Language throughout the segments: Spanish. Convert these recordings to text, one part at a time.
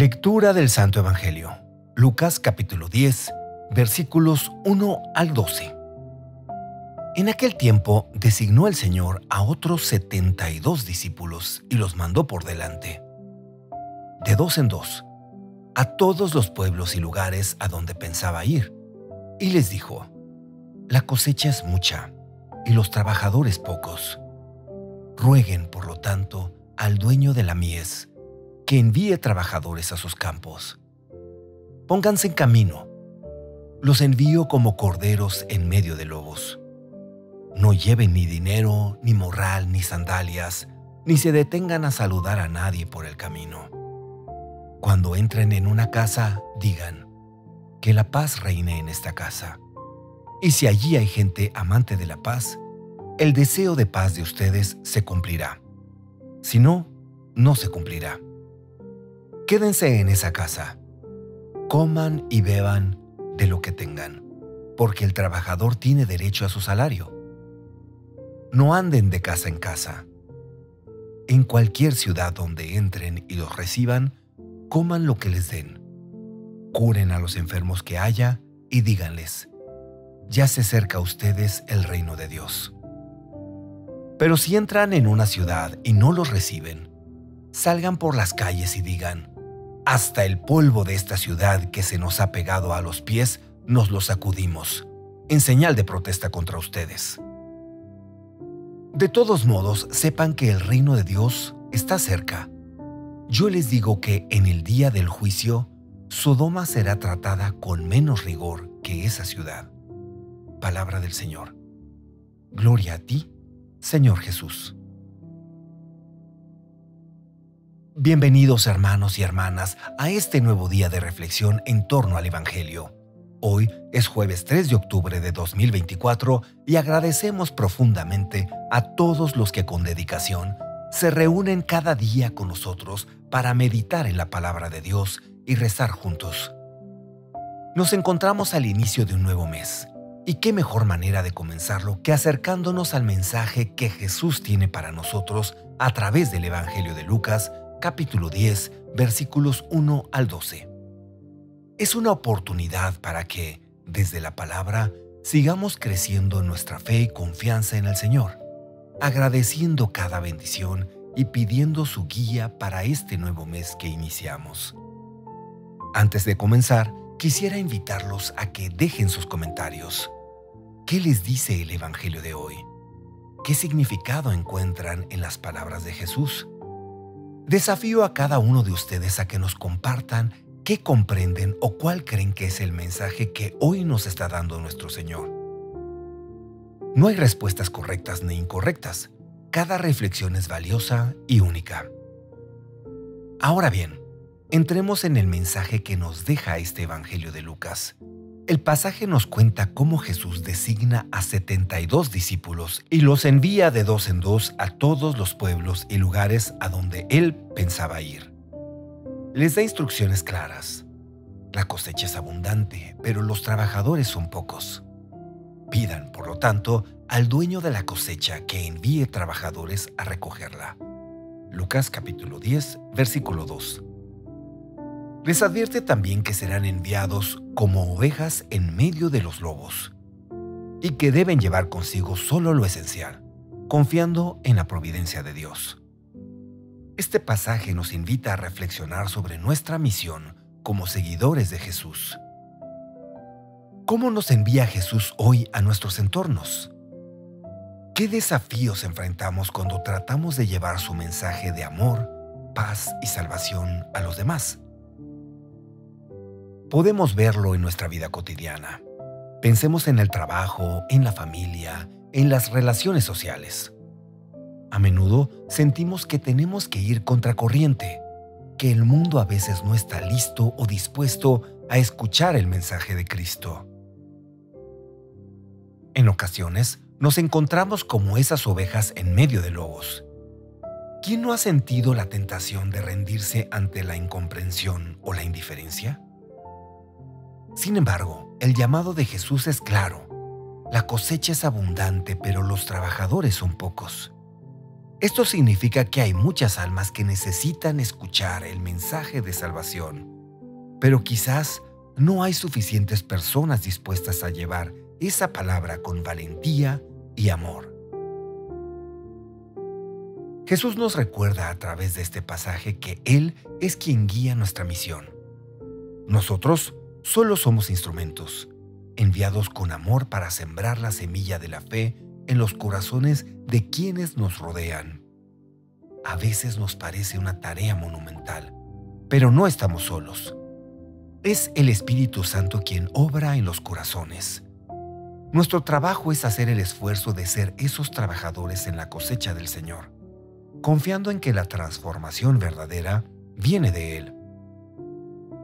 Lectura del Santo Evangelio. Lucas capítulo 10, versículos 1 al 12. En aquel tiempo designó el Señor a otros 72 discípulos y los mandó por delante, de dos en dos, a todos los pueblos y lugares a donde pensaba ir. Y les dijo: la cosecha es mucha y los trabajadores pocos. Rueguen, por lo tanto, al dueño de la mies que envíe trabajadores a sus campos. Pónganse en camino. Los envío como corderos en medio de lobos. No lleven ni dinero, ni morral, ni sandalias, ni se detengan a saludar a nadie por el camino. Cuando entren en una casa, digan: que la paz reine en esta casa. Y si allí hay gente amante de la paz, el deseo de paz de ustedes se cumplirá. Si no, no se cumplirá. Quédense en esa casa. Coman y beban de lo que tengan, porque el trabajador tiene derecho a su salario. No anden de casa en casa. En cualquier ciudad donde entren y los reciban, coman lo que les den. Curen a los enfermos que haya y díganles: ya se acerca a ustedes el reino de Dios. Pero si entran en una ciudad y no los reciben, salgan por las calles y digan: hasta el polvo de esta ciudad que se nos ha pegado a los pies nos lo sacudimos, en señal de protesta contra ustedes. De todos modos, sepan que el reino de Dios está cerca. Yo les digo que en el día del juicio, Sodoma será tratada con menos rigor que esa ciudad. Palabra del Señor. Gloria a ti, Señor Jesús. Bienvenidos, hermanos y hermanas, a este nuevo día de reflexión en torno al Evangelio. Hoy es jueves 3 de octubre de 2024 y agradecemos profundamente a todos los que con dedicación se reúnen cada día con nosotros para meditar en la palabra de Dios y rezar juntos. Nos encontramos al inicio de un nuevo mes, y qué mejor manera de comenzarlo que acercándonos al mensaje que Jesús tiene para nosotros a través del Evangelio de Lucas, capítulo 10, versículos 1 al 12. Es una oportunidad para que, desde la palabra, sigamos creciendo en nuestra fe y confianza en el Señor, agradeciendo cada bendición y pidiendo su guía para este nuevo mes que iniciamos. Antes de comenzar, quisiera invitarlos a que dejen sus comentarios. ¿Qué les dice el Evangelio de hoy? ¿Qué significado encuentran en las palabras de Jesús? Desafío a cada uno de ustedes a que nos compartan qué comprenden o cuál creen que es el mensaje que hoy nos está dando nuestro Señor. No hay respuestas correctas ni incorrectas. Cada reflexión es valiosa y única. Ahora bien, entremos en el mensaje que nos deja este Evangelio de Lucas. El pasaje nos cuenta cómo Jesús designa a 72 discípulos y los envía de dos en dos a todos los pueblos y lugares a donde Él pensaba ir. Les da instrucciones claras. La cosecha es abundante, pero los trabajadores son pocos. Pidan, por lo tanto, al dueño de la cosecha que envíe trabajadores a recogerla. Lucas capítulo 10, versículo 2. Les advierte también que serán enviados como ovejas en medio de los lobos y que deben llevar consigo solo lo esencial, confiando en la providencia de Dios. Este pasaje nos invita a reflexionar sobre nuestra misión como seguidores de Jesús. ¿Cómo nos envía Jesús hoy a nuestros entornos? ¿Qué desafíos enfrentamos cuando tratamos de llevar su mensaje de amor, paz y salvación a los demás? Podemos verlo en nuestra vida cotidiana. Pensemos en el trabajo, en la familia, en las relaciones sociales. A menudo sentimos que tenemos que ir contracorriente, que el mundo a veces no está listo o dispuesto a escuchar el mensaje de Cristo. En ocasiones, nos encontramos como esas ovejas en medio de lobos. ¿Quién no ha sentido la tentación de rendirse ante la incomprensión o la indiferencia? Sin embargo, el llamado de Jesús es claro. La cosecha es abundante, pero los trabajadores son pocos. Esto significa que hay muchas almas que necesitan escuchar el mensaje de salvación, pero quizás no hay suficientes personas dispuestas a llevar esa palabra con valentía y amor. Jesús nos recuerda a través de este pasaje que Él es quien guía nuestra misión. Nosotros solo somos instrumentos, enviados con amor para sembrar la semilla de la fe en los corazones de quienes nos rodean. A veces nos parece una tarea monumental, pero no estamos solos. Es el Espíritu Santo quien obra en los corazones. Nuestro trabajo es hacer el esfuerzo de ser esos trabajadores en la cosecha del Señor, confiando en que la transformación verdadera viene de Él.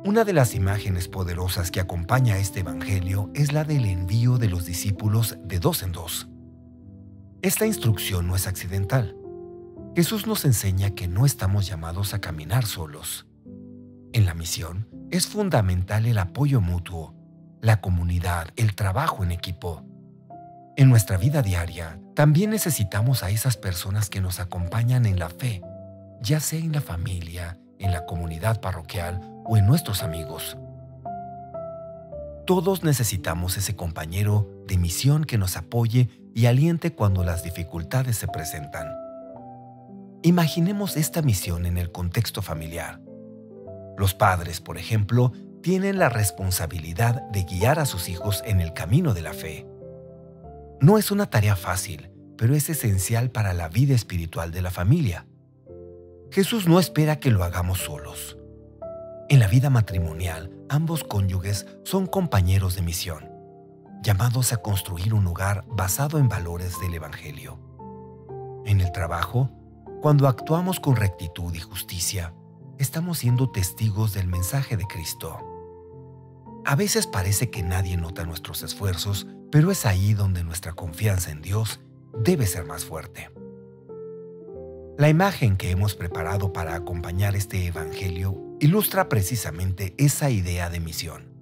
Una de las imágenes poderosas que acompaña a este evangelio es la del envío de los discípulos de dos en dos. Esta instrucción no es accidental. Jesús nos enseña que no estamos llamados a caminar solos. En la misión es fundamental el apoyo mutuo, la comunidad, el trabajo en equipo. En nuestra vida diaria, también necesitamos a esas personas que nos acompañan en la fe, ya sea en la familia, en la comunidad parroquial o en nuestros amigos. Todos necesitamos ese compañero de misión que nos apoye y aliente cuando las dificultades se presentan. Imaginemos esta misión en el contexto familiar. Los padres, por ejemplo, tienen la responsabilidad de guiar a sus hijos en el camino de la fe. No es una tarea fácil, pero es esencial para la vida espiritual de la familia. Jesús no espera que lo hagamos solos. En la vida matrimonial, ambos cónyuges son compañeros de misión, llamados a construir un hogar basado en valores del Evangelio. En el trabajo, cuando actuamos con rectitud y justicia, estamos siendo testigos del mensaje de Cristo. A veces parece que nadie nota nuestros esfuerzos, pero es ahí donde nuestra confianza en Dios debe ser más fuerte. La imagen que hemos preparado para acompañar este evangelio ilustra precisamente esa idea de misión.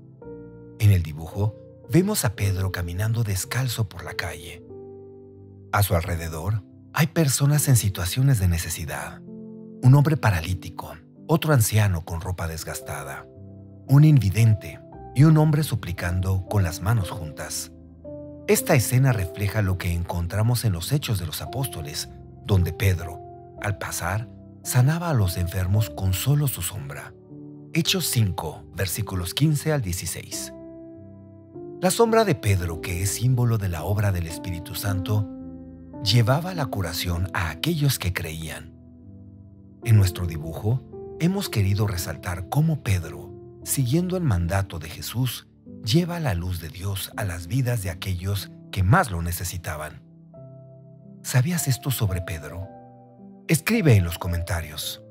En el dibujo, vemos a Pedro caminando descalzo por la calle. A su alrededor, hay personas en situaciones de necesidad. Un hombre paralítico, otro anciano con ropa desgastada, un invidente y un hombre suplicando con las manos juntas. Esta escena refleja lo que encontramos en los Hechos de los Apóstoles, donde Pedro, al pasar, sanaba a los enfermos con solo su sombra. Hechos 5, versículos 15 al 16. La sombra de Pedro, que es símbolo de la obra del Espíritu Santo, llevaba la curación a aquellos que creían. En nuestro dibujo, hemos querido resaltar cómo Pedro, siguiendo el mandato de Jesús, lleva la luz de Dios a las vidas de aquellos que más lo necesitaban. ¿Sabías esto sobre Pedro? Escribe en los comentarios.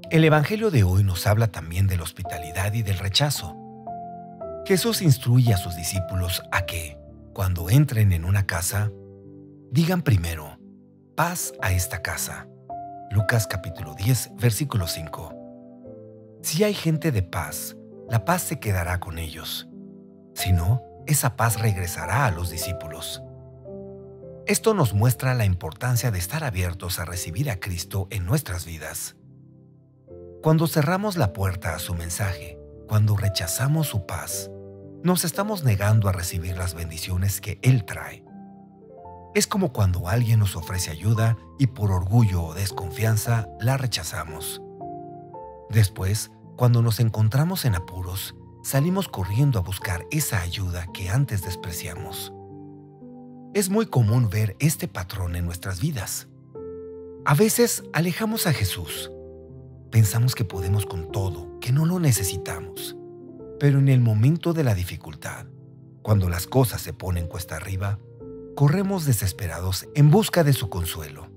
El Evangelio de hoy nos habla también de la hospitalidad y del rechazo. Jesús instruye a sus discípulos a que, cuando entren en una casa, digan primero, paz a esta casa. Lucas capítulo 10, versículo 5. Si hay gente de paz, la paz se quedará con ellos. Si no, esa paz regresará a los discípulos. Esto nos muestra la importancia de estar abiertos a recibir a Cristo en nuestras vidas. Cuando cerramos la puerta a su mensaje, cuando rechazamos su paz, nos estamos negando a recibir las bendiciones que Él trae. Es como cuando alguien nos ofrece ayuda y por orgullo o desconfianza la rechazamos. Después, cuando nos encontramos en apuros, salimos corriendo a buscar esa ayuda que antes despreciamos. Es muy común ver este patrón en nuestras vidas. A veces alejamos a Jesús. Pensamos que podemos con todo, que no lo necesitamos. Pero en el momento de la dificultad, cuando las cosas se ponen cuesta arriba, corremos desesperados en busca de su consuelo.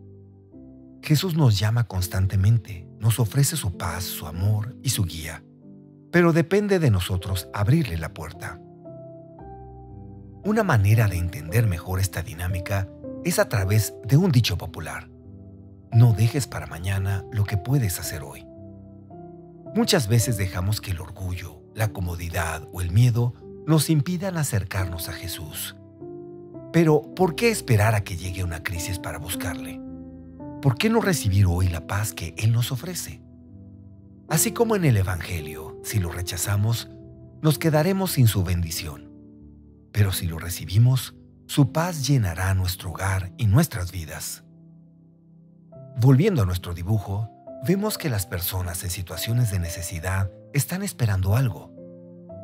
Jesús nos llama constantemente, nos ofrece su paz, su amor y su guía, pero depende de nosotros abrirle la puerta. Una manera de entender mejor esta dinámica es a través de un dicho popular: no dejes para mañana lo que puedes hacer hoy. Muchas veces dejamos que el orgullo, la comodidad o el miedo nos impidan acercarnos a Jesús. Pero, ¿por qué esperar a que llegue una crisis para buscarle? ¿Por qué no recibir hoy la paz que Él nos ofrece? Así como en el Evangelio, si lo rechazamos, nos quedaremos sin su bendición. Pero si lo recibimos, su paz llenará nuestro hogar y nuestras vidas. Volviendo a nuestro dibujo, vemos que las personas en situaciones de necesidad están esperando algo.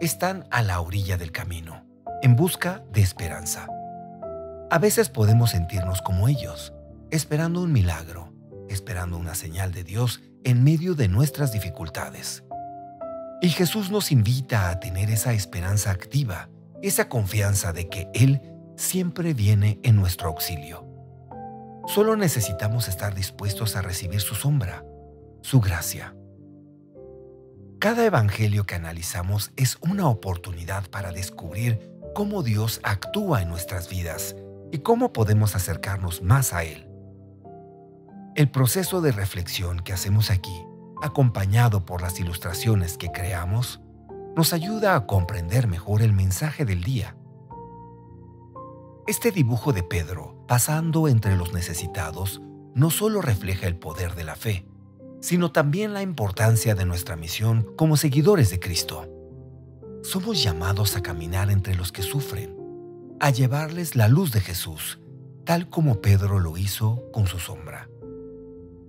Están a la orilla del camino, en busca de esperanza. A veces podemos sentirnos como ellos, esperando un milagro, esperando una señal de Dios en medio de nuestras dificultades. Y Jesús nos invita a tener esa esperanza activa, esa confianza de que Él siempre viene en nuestro auxilio. Solo necesitamos estar dispuestos a recibir su sombra, su gracia. Cada evangelio que analizamos es una oportunidad para descubrir cómo Dios actúa en nuestras vidas y cómo podemos acercarnos más a Él. El proceso de reflexión que hacemos aquí, acompañado por las ilustraciones que creamos, nos ayuda a comprender mejor el mensaje del día. Este dibujo de Pedro, pasando entre los necesitados, no solo refleja el poder de la fe, sino también la importancia de nuestra misión como seguidores de Cristo. Somos llamados a caminar entre los que sufren, a llevarles la luz de Jesús, tal como Pedro lo hizo con su sombra.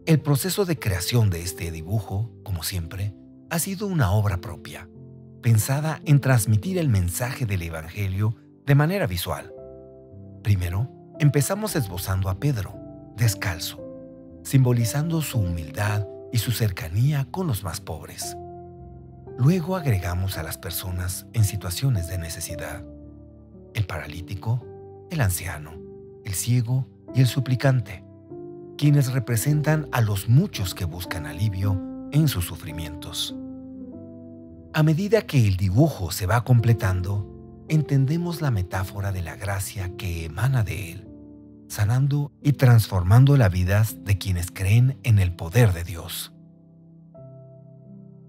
El proceso de creación de este dibujo, como siempre, ha sido una obra propia, pensada en transmitir el mensaje del Evangelio de manera visual. Primero, empezamos esbozando a Pedro, descalzo, simbolizando su humildad y su cercanía con los más pobres. Luego agregamos a las personas en situaciones de necesidad: el paralítico, el anciano, el ciego y el suplicante, quienes representan a los muchos que buscan alivio en sus sufrimientos. A medida que el dibujo se va completando, entendemos la metáfora de la gracia que emana de Él, sanando y transformando las vidas de quienes creen en el poder de Dios.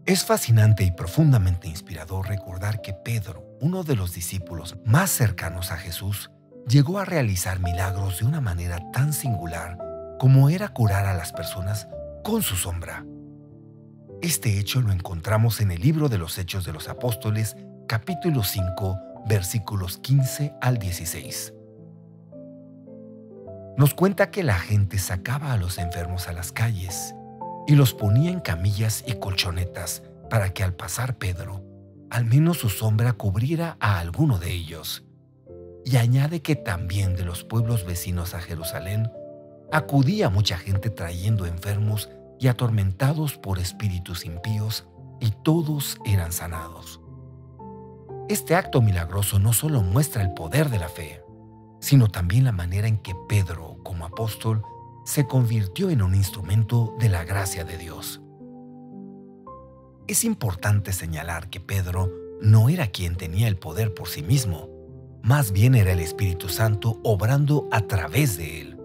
Es fascinante y profundamente inspirador recordar que Pedro, uno de los discípulos más cercanos a Jesús, llegó a realizar milagros de una manera tan singular como era curar a las personas con su sombra. Este hecho lo encontramos en el libro de los Hechos de los Apóstoles, capítulo 5, versículos 15 al 16. Nos cuenta que la gente sacaba a los enfermos a las calles y los ponía en camillas y colchonetas para que al pasar Pedro, al menos su sombra cubriera a alguno de ellos. Y añade que también de los pueblos vecinos a Jerusalén acudía mucha gente trayendo enfermos y atormentados por espíritus impíos, y todos eran sanados. Este acto milagroso no solo muestra el poder de la fe, sino también la manera en que Pedro, como apóstol, se convirtió en un instrumento de la gracia de Dios. Es importante señalar que Pedro no era quien tenía el poder por sí mismo, más bien era el Espíritu Santo obrando a través de él.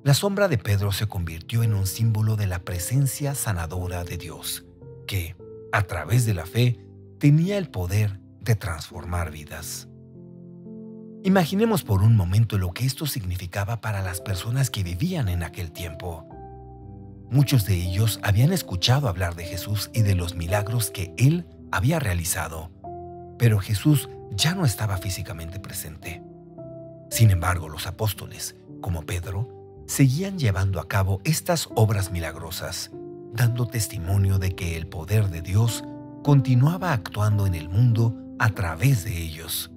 La sombra de Pedro se convirtió en un símbolo de la presencia sanadora de Dios, que, a través de la fe, tenía el poder de transformar vidas. Imaginemos por un momento lo que esto significaba para las personas que vivían en aquel tiempo. Muchos de ellos habían escuchado hablar de Jesús y de los milagros que Él había realizado, pero Jesús ya no estaba físicamente presente. Sin embargo, los apóstoles, como Pedro, seguían llevando a cabo estas obras milagrosas, dando testimonio de que el poder de Dios continuaba actuando en el mundo a través de ellos.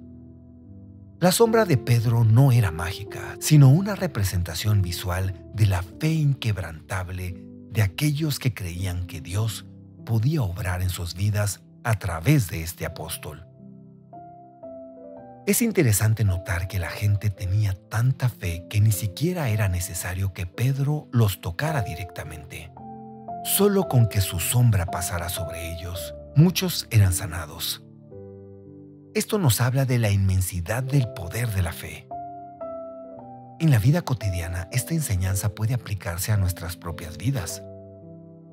La sombra de Pedro no era mágica, sino una representación visual de la fe inquebrantable de aquellos que creían que Dios podía obrar en sus vidas a través de este apóstol. Es interesante notar que la gente tenía tanta fe que ni siquiera era necesario que Pedro los tocara directamente. Solo con que su sombra pasara sobre ellos, muchos eran sanados. Esto nos habla de la inmensidad del poder de la fe. En la vida cotidiana, esta enseñanza puede aplicarse a nuestras propias vidas.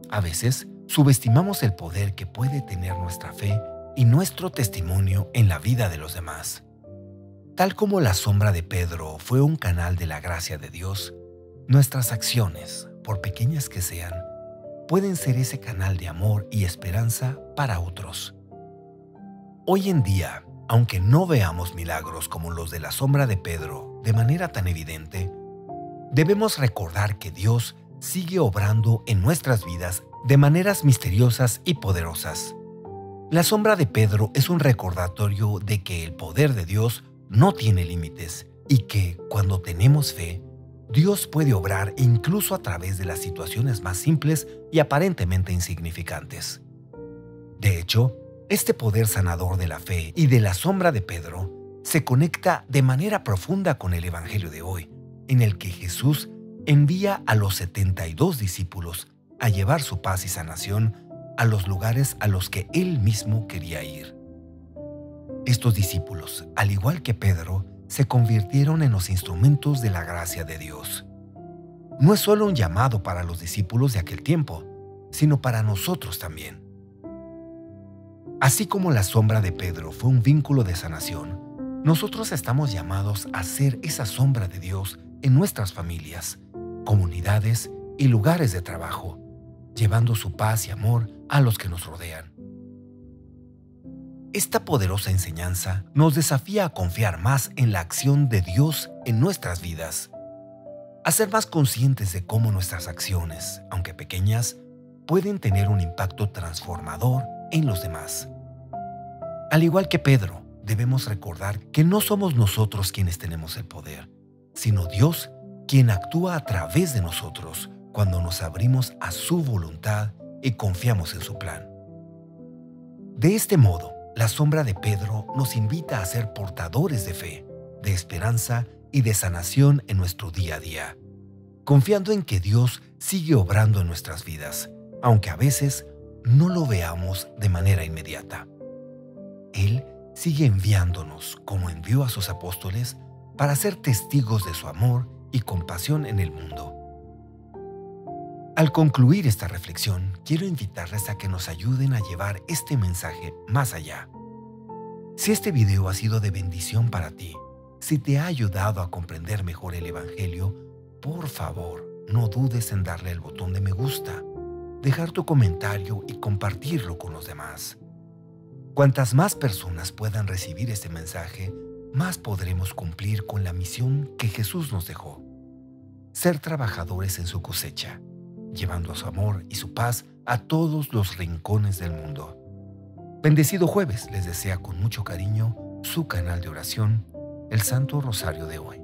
A veces, subestimamos el poder que puede tener nuestra fe y nuestro testimonio en la vida de los demás. Tal como la sombra de Pedro fue un canal de la gracia de Dios, nuestras acciones, por pequeñas que sean, pueden ser ese canal de amor y esperanza para otros. Hoy en día, aunque no veamos milagros como los de la sombra de Pedro de manera tan evidente, debemos recordar que Dios sigue obrando en nuestras vidas de maneras misteriosas y poderosas. La sombra de Pedro es un recordatorio de que el poder de Dios no tiene límites y que, cuando tenemos fe, Dios puede obrar incluso a través de las situaciones más simples y aparentemente insignificantes. De hecho, este poder sanador de la fe y de la sombra de Pedro se conecta de manera profunda con el Evangelio de hoy, en el que Jesús envía a los 72 discípulos a llevar su paz y sanación a los lugares a los que Él mismo quería ir. Estos discípulos, al igual que Pedro, se convirtieron en los instrumentos de la gracia de Dios. No es solo un llamado para los discípulos de aquel tiempo, sino para nosotros también. Así como la sombra de Pedro fue un vínculo de sanación, nosotros estamos llamados a ser esa sombra de Dios en nuestras familias, comunidades y lugares de trabajo, llevando su paz y amor a los que nos rodean. Esta poderosa enseñanza nos desafía a confiar más en la acción de Dios en nuestras vidas, a ser más conscientes de cómo nuestras acciones, aunque pequeñas, pueden tener un impacto transformador en los demás. Al igual que Pedro, debemos recordar que no somos nosotros quienes tenemos el poder, sino Dios quien actúa a través de nosotros cuando nos abrimos a su voluntad y confiamos en su plan. De este modo, la sombra de Pedro nos invita a ser portadores de fe, de esperanza y de sanación en nuestro día a día, confiando en que Dios sigue obrando en nuestras vidas, aunque a veces no lo veamos de manera inmediata. Él sigue enviándonos, como envió a sus apóstoles, para ser testigos de su amor y compasión en el mundo. Al concluir esta reflexión, quiero invitarles a que nos ayuden a llevar este mensaje más allá. Si este video ha sido de bendición para ti, si te ha ayudado a comprender mejor el Evangelio, por favor, no dudes en darle el botón de me gusta, dejar tu comentario y compartirlo con los demás. Cuantas más personas puedan recibir este mensaje, más podremos cumplir con la misión que Jesús nos dejó: ser trabajadores en su cosecha, llevando su amor y su paz a todos los rincones del mundo. Bendecido jueves les desea con mucho cariño su canal de oración, el Santo Rosario de hoy.